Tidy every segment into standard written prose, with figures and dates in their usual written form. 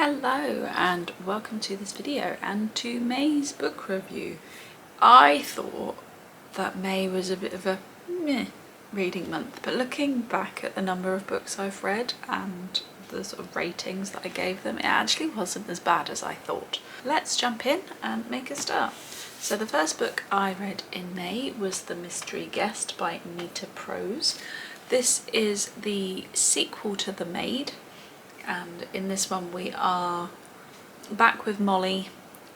Hello and welcome to this video and to May's book review. I thought that May was a bit of a meh reading month, but looking back at the number of books I've read and the sort of ratings that I gave them, it actually wasn't as bad as I thought. Let's jump in and make a start. So the first book I read in May was The Mystery Guest by Nita Prose. This is the sequel to The Maid. And in this one we are back with Molly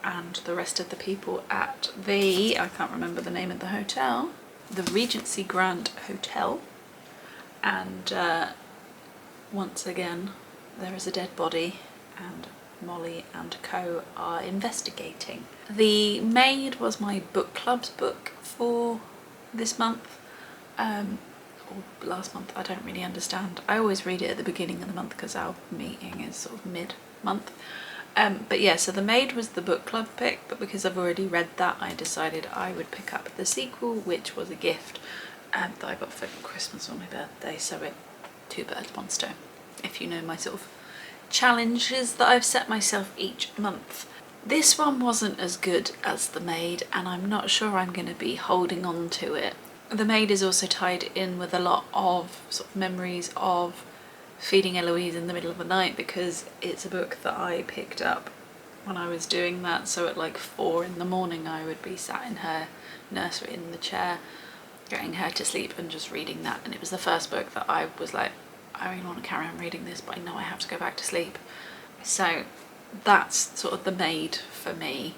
and the rest of the people at I can't remember the name of the hotel, the Regency Grand Hotel, and once again there is a dead body and Molly and co are investigating. The Maid was my book club's book for this month. Or last month, I don't really understand. I always read it at the beginning of the month because our meeting is sort of mid-month. But yeah, so The Maid was the book club pick, but because I've already read that, I decided I would pick up the sequel, which was a gift that I got for Christmas or my birthday, so two birds, one stone, if you know my sort of challenges that I've set myself each month. This one wasn't as good as The Maid, and I'm not sure I'm going to be holding on to it. The Maid is also tied in with a lot of sort of memories of feeding Eloise in the middle of the night, because it's a book that I picked up when I was doing that. So at like 4 in the morning I would be sat in her nursery in the chair getting her to sleep and just reading that, and it was the first book that I was like, I really want to carry on reading this, but I know I have to go back to sleep. So that's sort of The Maid for me.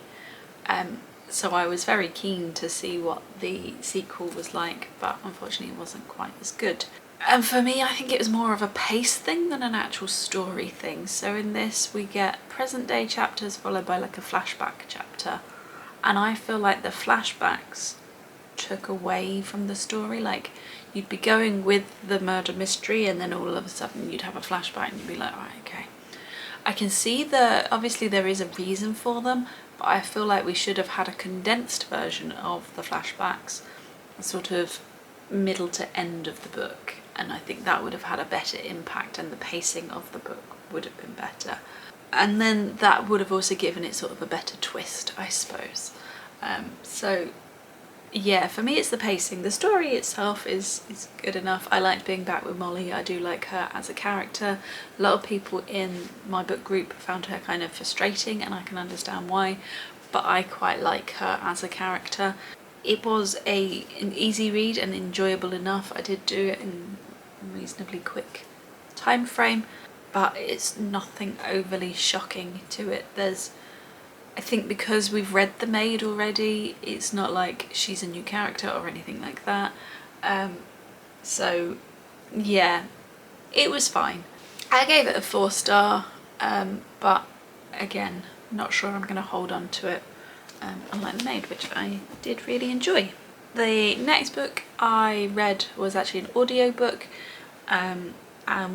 So I was very keen to see what the sequel was like, but unfortunately it wasn't quite as good. And for me, I think it was more of a pace thing than an actual story thing. So in this we get present day chapters followed by like a flashback chapter, and I feel like the flashbacks took away from the story. Like you'd be going with the murder mystery and then all of a sudden you'd have a flashback and you'd be like, right, okay. I can see obviously there is a reason for them, but I feel like we should have had a condensed version of the flashbacks, sort of middle to end of the book, and I think that would have had a better impact and the pacing of the book would have been better. And then that would have also given it sort of a better twist, I suppose. So yeah, for me it's the pacing. The story itself is good enough. I liked being back with Molly. I do like her as a character. A lot of people in my book group found her kind of frustrating, and I can understand why, but I quite like her as a character. It was an easy read and enjoyable enough. I did do it in a reasonably quick time frame, but it's nothing overly shocking to it. I think because we've read The Maid already, it's not like she's a new character or anything like that. So yeah, it was fine. I gave it a 4-star, but again, not sure I'm going to hold on to it, unlike The Maid, which I did really enjoy. The next book I read was actually an audiobook, and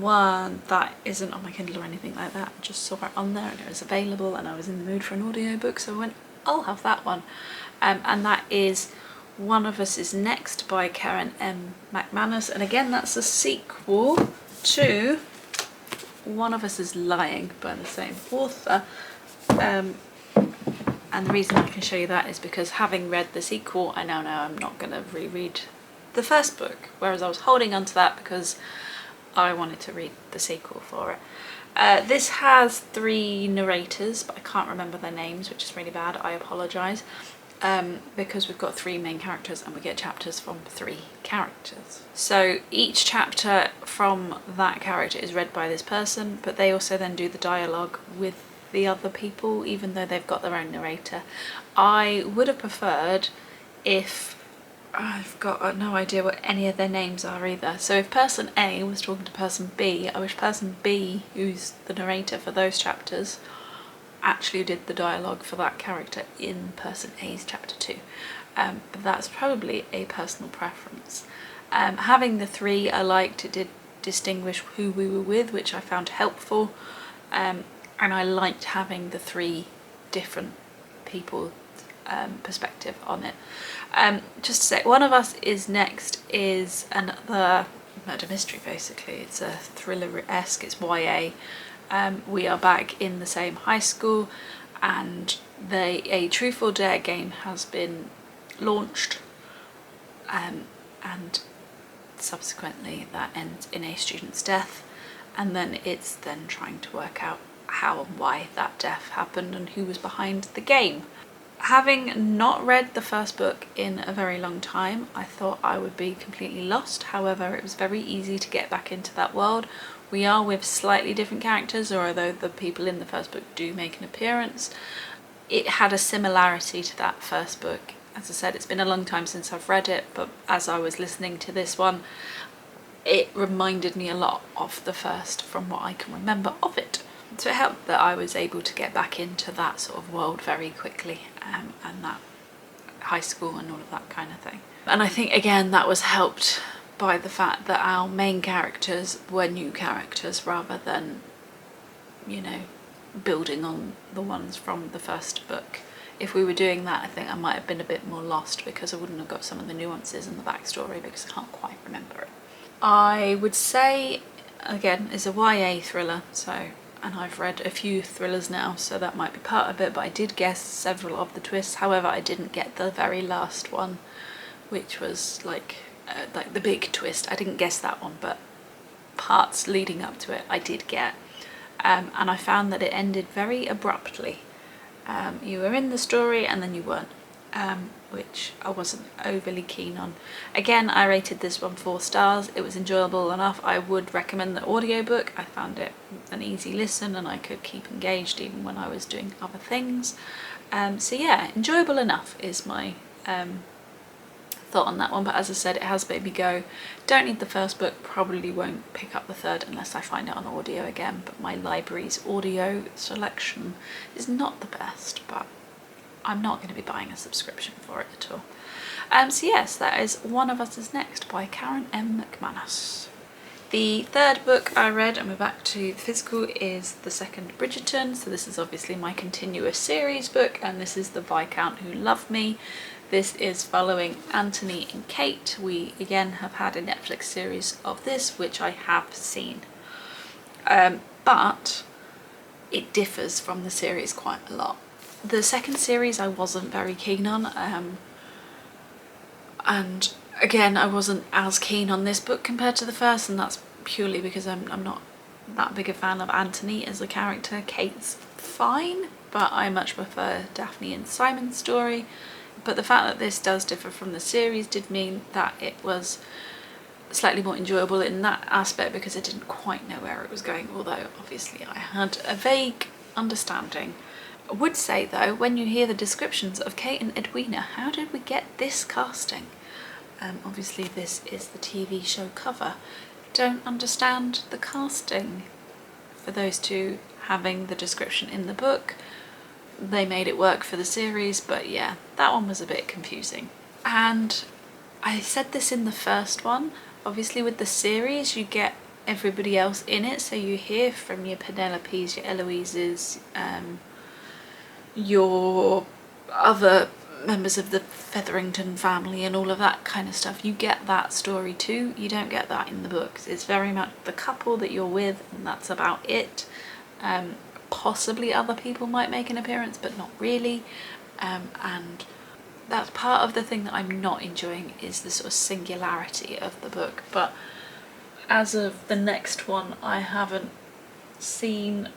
one that isn't on my Kindle or anything like that. I just saw it on there and it was available and I was in the mood for an audiobook, so I went, I'll have that one. And that is One of Us Is Next by Karen M. McManus, and again that's a sequel to One of Us Is Lying by the same author. And the reason I can show you that is because, having read the sequel, I now know I'm not going to reread the first book, whereas I was holding on to that because I wanted to read the sequel for it. This has 3 narrators, but I can't remember their names, which is really bad. I apologise, because we've got 3 main characters and we get chapters from 3 characters. So each chapter from that character is read by this person, but they also then do the dialogue with the other people, even though they've got their own narrator. I would have preferred if I've got no idea what any of their names are either. So if person A was talking to person B, I wish person B, who's the narrator for those chapters, actually did the dialogue for that character in person A's chapter 2. But that's probably a personal preference. Having the 3 I liked, it did distinguish who we were with, which I found helpful. And I liked having the 3 different people perspective on it. Just to say, One of Us Is Next is another murder mystery basically. It's a thriller-esque, it's YA, We are back in the same high school, and a Truth or Dare game has been launched, and subsequently that ends in a student's death, and then it's then trying to work out how and why that death happened and who was behind the game. Having not read the first book in a very long time, I thought I would be completely lost. However, it was very easy to get back into that world. We are with slightly different characters, or although the people in the first book do make an appearance, it had a similarity to that first book. As I said, it's been a long time since I've read it, but as I was listening to this one, it reminded me a lot of the first from what I can remember of it. So it helped that I was able to get back into that sort of world very quickly, and that high school and all of that kind of thing. And I think again that was helped by the fact that our main characters were new characters rather than, you know, building on the ones from the first book. If we were doing that, I think I might have been a bit more lost because I wouldn't have got some of the nuances in the backstory because I can't quite remember it. I would say, again, it's a YA thriller, and I've read a few thrillers now, so that might be part of it, but I did guess several of the twists. However, I didn't get the very last one, which was like the big twist. I didn't guess that one, but parts leading up to it I did get. And I found that it ended very abruptly. You were in the story and then you weren't, which I wasn't overly keen on. Again, I rated this one 4 stars. It was enjoyable enough. I would recommend the audiobook. I found it an easy listen and I could keep engaged even when I was doing other things. So yeah, enjoyable enough is my thought on that one, but as I said, it has made me go, don't need the first book, probably won't pick up the third unless I find it on audio again, but my library's audio selection is not the best, but I'm not going to be buying a subscription for it at all. So yes, that is One of Us Is Next by Karen M. McManus. The third book I read, and we're back to physical, is the second Bridgerton. So this is obviously my continuous series book, and this is the Viscount Who Loved Me. This is following Anthony and Kate. We again have had a Netflix series of this, which I have seen. But it differs from the series quite a lot. The second series I wasn't very keen on, and again I wasn't as keen on this book compared to the first, and that's purely because I'm not that big a fan of Anthony as a character. Kate's fine, but I much prefer Daphne and Simon's story. But the fact that this does differ from the series did mean that it was slightly more enjoyable in that aspect because I didn't quite know where it was going, although obviously I had a vague understanding. I would say though, when you hear the descriptions of Kate and Edwina, how did we get this casting? Obviously this is the TV show cover. Don't understand the casting for those two having the description in the book. They made it work for the series, but yeah, that one was a bit confusing. And I said this in the first one, obviously with the series you get everybody else in it, so you hear from your Penelopes, your Eloises, your other members of the Featherington family and all of that kind of stuff. You get that story too. You don't get that in the books. It's very much the couple that you're with and that's about it. Possibly other people might make an appearance, but not really. And that's part of the thing that I'm not enjoying, is the sort of singularity of the book. But as of the next one, I haven't seen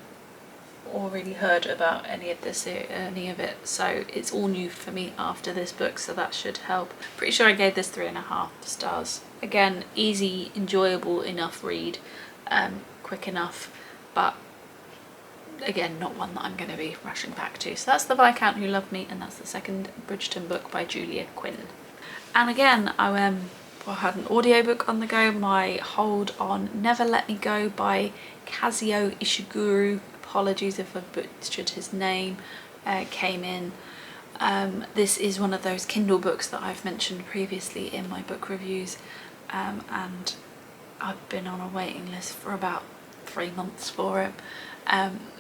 or really heard about any of it, so it's all new for me after this book, so that should help. Pretty sure I gave this 3.5 stars. Again, easy, enjoyable enough read, quick enough, but again, not one that I'm going to be rushing back to. So that's the Viscount Who Loved Me, and that's the second Bridgerton book by Julia Quinn. And again, I had an audiobook on the go, my hold on Never Let Me Go by Kazou Ishiguro. Apologies if I butchered his name, came in. This is one of those Kindle books that I've mentioned previously in my book reviews, and I've been on a waiting list for about 3 months for it.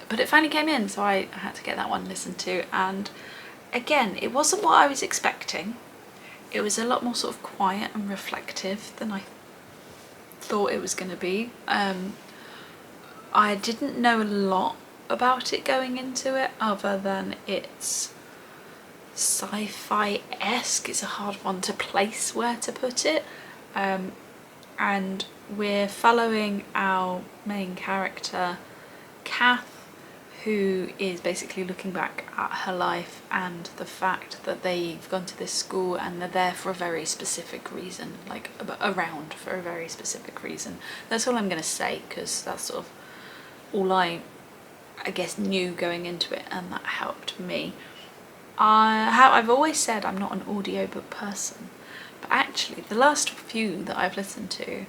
But it finally came in, so I had to get that one listened to, and again, it wasn't what I was expecting. It was a lot more sort of quiet and reflective than I thought it was going to be. I didn't know a lot about it going into it, other than it's sci-fi-esque. It's a hard one to place where to put it, and we're following our main character Kath, who is basically looking back at her life and the fact that they've gone to this school and they're there for a very specific reason, like around for a very specific reason. That's all I'm going to say, because that's sort of all I guess knew going into it, and that helped me. I've always said I'm not an audiobook person, but actually the last few that I've listened to,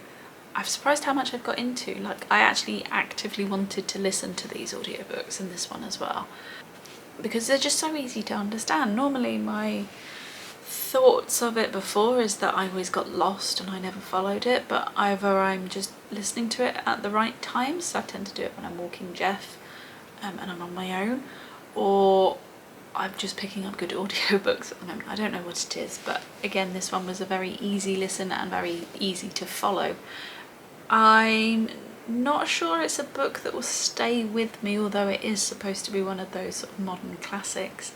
I'm surprised how much I've got into. Like, I actually actively wanted to listen to these audiobooks, and this one as well, because they're just so easy to understand. Normally my thoughts of it before is that I always got lost and I never followed it, but either I'm just listening to it at the right times, so I tend to do it when I'm walking Jeff and I'm on my own, or I'm just picking up good audiobooks at the moment. I don't know what it is, but again, this one was a very easy listen and very easy to follow. I'm not sure it's a book that will stay with me, although it is supposed to be one of those sort of modern classics.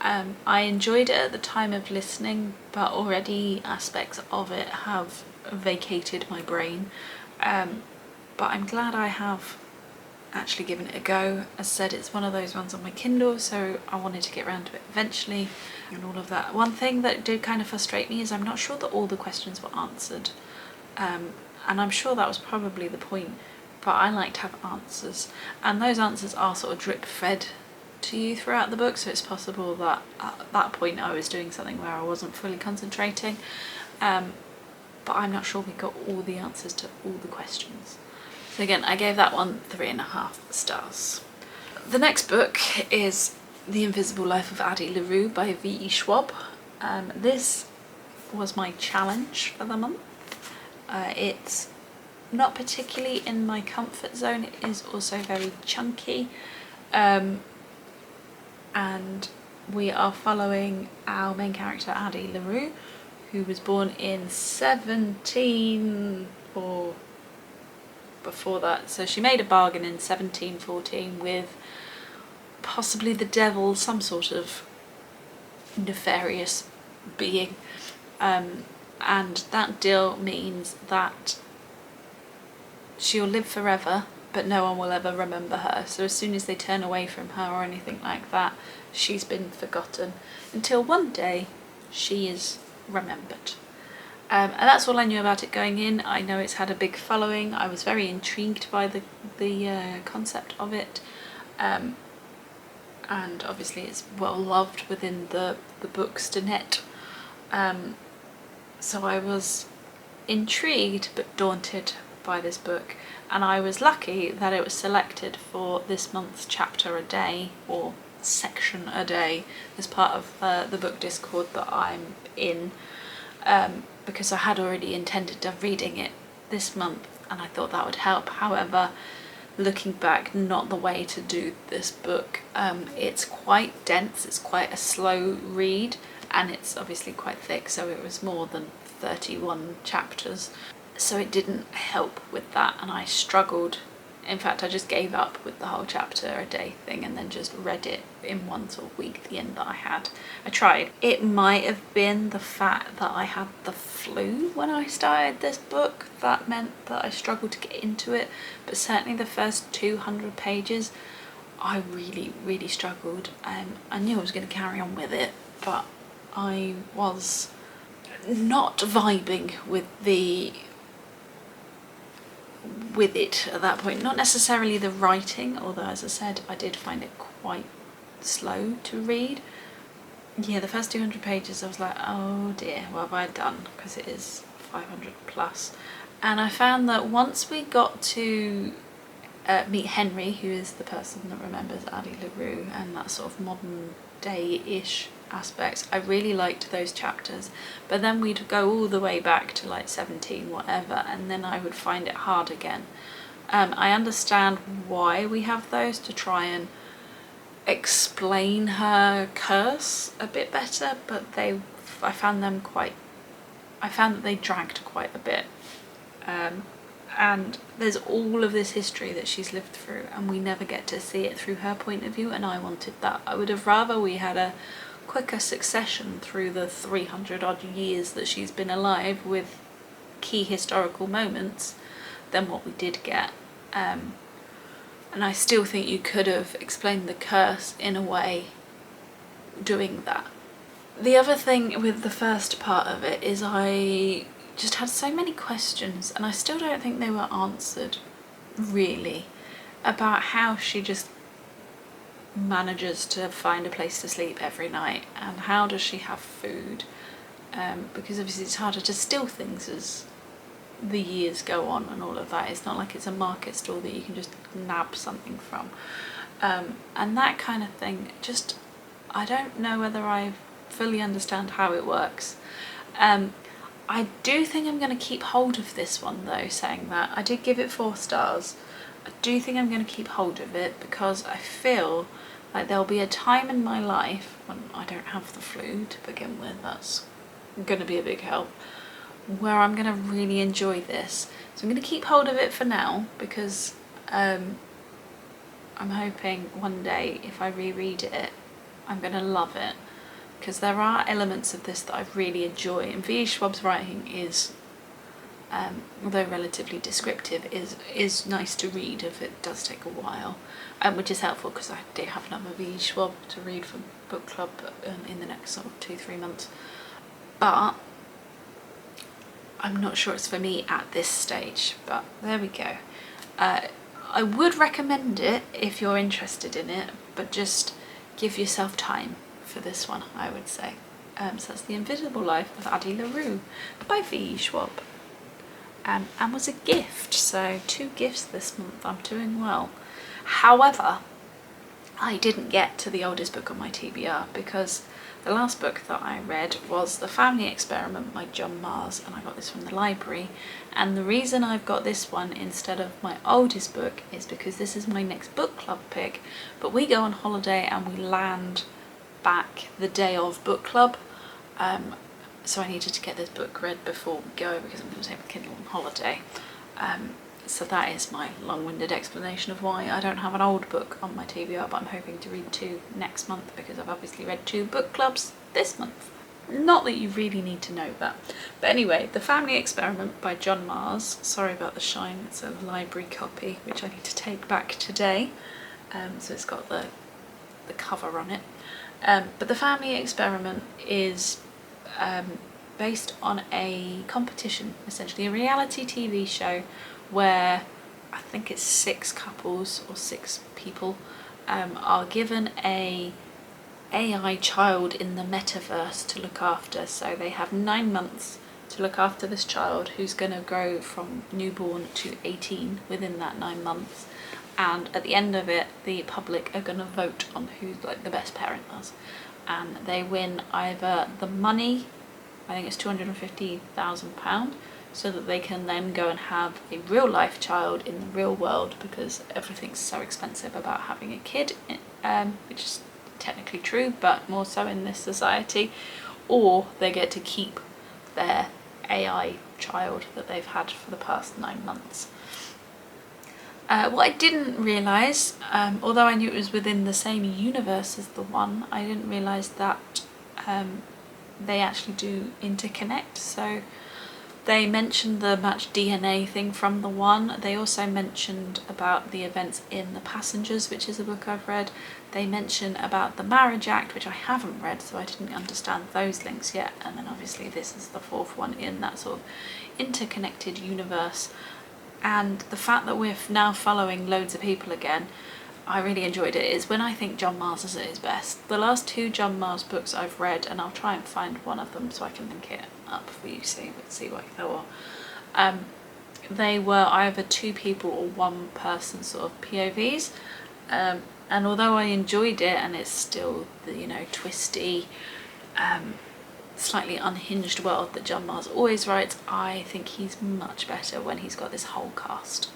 I enjoyed it at the time of listening, but already aspects of it have vacated my brain. But I'm glad I have actually given it a go. As I said, it's one of those ones on my Kindle, so I wanted to get around to it eventually and all of that. One thing that did kind of frustrate me is I'm not sure that all the questions were answered. And I'm sure that was probably the point, but I like to have answers, and those answers are sort of drip fed to you throughout the book, so it's possible that at that point I was doing something where I wasn't fully concentrating, but I'm not sure we got all the answers to all the questions. So again, I gave that one 3.5 stars. The next book is The Invisible Life of Addie LaRue by V.E. Schwab. This was my challenge for the month. It's not particularly in my comfort zone. It is also very chunky, and we are following our main character Addie LaRue, who was born in 17 or before that, so she made a bargain in 1714 with possibly the devil, some sort of nefarious being, and that deal means that she'll live forever, but no one will ever remember her. So as soon as they turn away from her or anything like that, she's been forgotten until one day she is remembered. And that's all I knew about it going in. I know it's had a big following. I was very intrigued by the concept of it, and obviously it's well loved within the bookstanet. So I was intrigued but daunted by this book, and I was lucky that it was selected for this month's chapter a day, or section a day, as part of the book Discord that I'm in, because I had already intended of reading it this month and I thought that would help. However, looking back, not the way to do this book. It's quite dense, it's quite a slow read, and it's obviously quite thick, so it was more than 31 chapters. So it didn't help with that, and I struggled. In fact, I just gave up with the whole chapter a day thing and then just read it in one sort of week, the end that I had. I tried. It might have been the fact that I had the flu when I started this book that meant that I struggled to get into it, but certainly the first 200 pages I really struggled. I knew I was going to carry on with it, but I was not vibing with it at that point. Not necessarily the writing, although as I said I did find it quite slow to read. Yeah, the first 200 pages I was like, oh dear, what have I done? Because it is 500 plus. And I found that once we got to meet Henry, who is the person that remembers Addie LaRue and that sort of modern day-ish aspects, I really liked those chapters, but then we'd go all the way back to like 17 whatever, and then I would find it hard again. I understand why we have those, to try and explain her curse a bit better, but I found that they dragged quite a bit. and there's all of this history that she's lived through, and we never get to see it through her point of view, and I wanted that. I would have rather we had a quicker succession through the 300 odd years that she's been alive with key historical moments than what we did get. And I still think you could have explained the curse in a way doing that. The other thing with the first part of it is I just had so many questions, and I still don't think they were answered really, about how she just manages to find a place to sleep every night, and how does she have food, because obviously it's harder to steal things as the years go on and all of that. It's not like it's a market stall that you can just nab something from, and that kind of thing. Just, I don't know whether I fully understand how it works. I do think I'm going to keep hold of this one though, saying that. I did give it 4 stars. I do think I'm going to keep hold of it because I feel like there'll be a time in my life when I don't have the flu to begin with. That's going to be a big help, where I'm going to really enjoy this. So I'm going to keep hold of it for now because I'm hoping one day if I reread it, I'm going to love it. Because there are elements of this that I really enjoy, and V. Schwab's writing is, although relatively descriptive, is nice to read if it does take a while, which is helpful because I do have another V. Schwab to read for book club in the next sort of 2-3 months. But I'm not sure it's for me at this stage, but there we go. I would recommend it if you're interested in it, but just give yourself time for this one, I would say. So that's The Invisible Life of Addie LaRue by V. Schwab, and was a gift, so 2 gifts this month. I'm doing well. However, I didn't get to the oldest book on my TBR because the last book that I read was The Family Experiment by John Mars, and I got this from the library. And the reason I've got this one instead of my oldest book is because this is my next book club pick, but we go on holiday and we land back the day of book club, so I needed to get this book read before we go because I'm going to take my Kindle on holiday. So that is my long-winded explanation of why I don't have an old book on my TBR, but I'm hoping to read 2 next month because I've obviously read 2 book clubs this month. Not that you really need to know that. But anyway, The Family Experiment by John Mars. Sorry about the shine, it's a library copy which I need to take back today. So it's got the cover on it. But The Family Experiment is based on a competition, essentially a reality TV show where I think it's 6 couples or 6 people are given a AI child in the metaverse to look after. So they have 9 months to look after this child who's going to grow from newborn to 18 within that 9 months. And at the end of it, the public are going to vote on who like the best parent was, and they win either the money, I think it's £250,000, so that they can then go and have a real life child in the real world because everything's so expensive about having a kid, which is technically true, but more so in this society, or they get to keep their AI child that they've had for the past 9 months. What I didn't realise, although I knew it was within the same universe as the one, I didn't realise that they actually do interconnect. So they mentioned the matched DNA thing from the one. They also mentioned about the events in The Passengers, which is a book I've read. They mention about the Marriage Act, which I haven't read, so I didn't understand those links yet. And then obviously this is the 4th one in that sort of interconnected universe. And the fact that we're now following loads of people again, I really enjoyed it. It's when I think John Mars is at his best. The last 2 John Mars books I've read, and I'll try and find one of them so I can link it up for you, see what they were. They were either 2 people or 1 person sort of POVs. And although I enjoyed it, and it's still the, you know, twisty, slightly unhinged world that John Mars always writes, I think he's much better when he's got this whole cast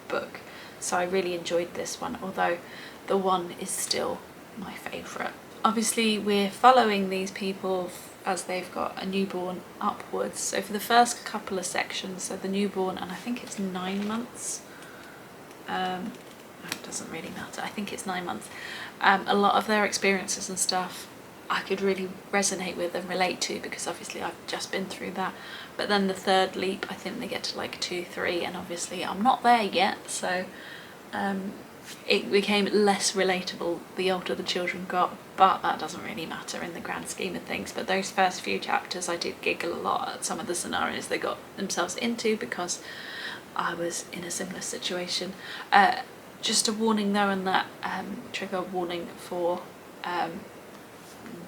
book. So I really enjoyed this one, although the one is still my favourite obviously we're following these people as they've got a newborn upwards. So for the first couple of sections, so the newborn, and I think it's 9 months, it doesn't really matter, I think it's 9 months, a lot of their experiences and stuff I could really resonate with and relate to, because obviously I've just been through that. But then the third leap, I think they get to like 2, 3, and obviously I'm not there yet, so it became less relatable the older the children got, but that doesn't really matter in the grand scheme of things. But those first few chapters I did giggle a lot at some of the scenarios they got themselves into, because I was in a similar situation. Just a warning though, and that trigger warning for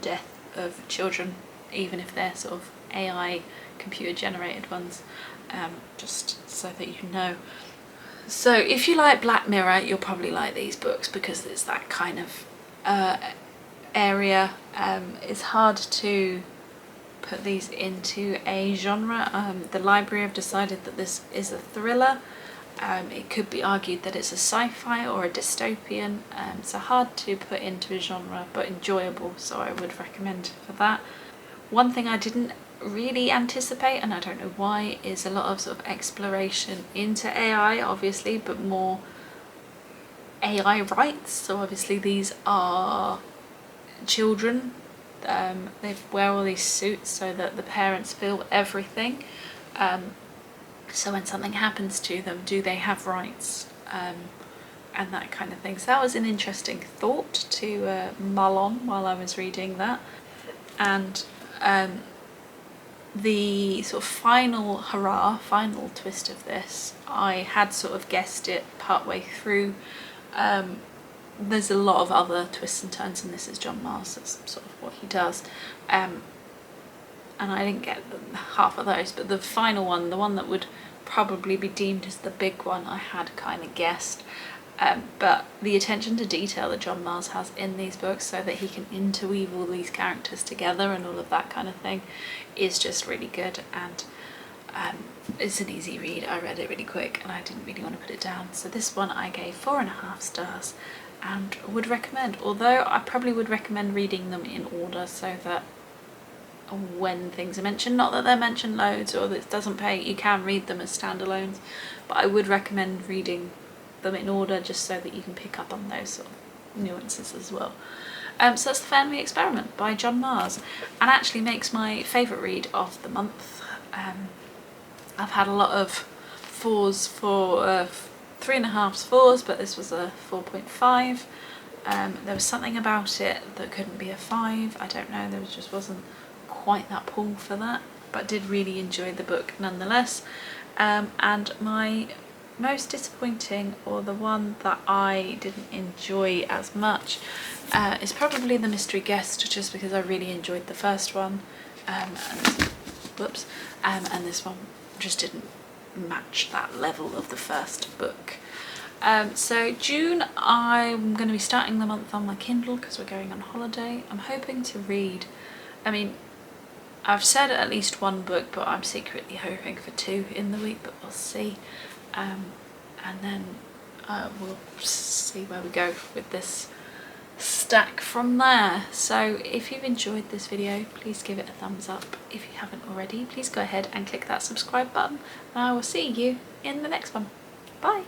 death of children, even if they're sort of AI computer generated ones, just so that you know. So if you like Black Mirror, you'll probably like these books, because it's that kind of area. It's hard to put these into a genre. The library have decided that this is a thriller. It could be argued that it's a sci-fi or a dystopian, so hard to put into a genre, but enjoyable, so I would recommend for that. One thing I didn't really anticipate, and I don't know why, is a lot of sort of exploration into AI, obviously, but more AI rights. So obviously these are children, they wear all these suits so that the parents feel everything. So when something happens to them, do they have rights, and that kind of thing. So that was an interesting thought to mull on while I was reading that. And the sort of final twist of this, I had sort of guessed it partway through. There's a lot of other twists and turns, and this is John Mars, that's sort of what he does. And I didn't get half of those, but the final one, the one that would probably be deemed as the big one, I had kind of guessed. But the attention to detail that John Mars has in these books, so that he can interweave all these characters together and all of that kind of thing, is just really good. And it's an easy read. I read it really quick and I didn't really want to put it down. So this one I gave 4.5 stars and would recommend, although I probably would recommend reading them in order, so that when things are mentioned, not that they're mentioned loads or that it doesn't pay, you can read them as standalones, but I would recommend reading them in order, just so that you can pick up on those sort of nuances as well. So that's The Family Experiment by John Mars, and actually makes my favourite read of the month. I've had a lot of 4s for 3.5s, 4s, but this was a 4.5. There was something about it that couldn't be a 5, I don't know, there just wasn't quite that pull for that, but did really enjoy the book nonetheless. And my most disappointing, or the one that I didn't enjoy as much, is probably The Mystery Guest, just because I really enjoyed the first one, and this one just didn't match that level of the first book. So June, I'm going to be starting the month on my Kindle because we're going on holiday. I'm hoping to read, I mean, I've said at least 1 book, but I'm secretly hoping for 2 in the week, but we'll see. And then we'll see where we go with this stack from there. So if you've enjoyed this video, please give it a thumbs up. If you haven't already, please go ahead and click that subscribe button, and I will see you in the next one. Bye!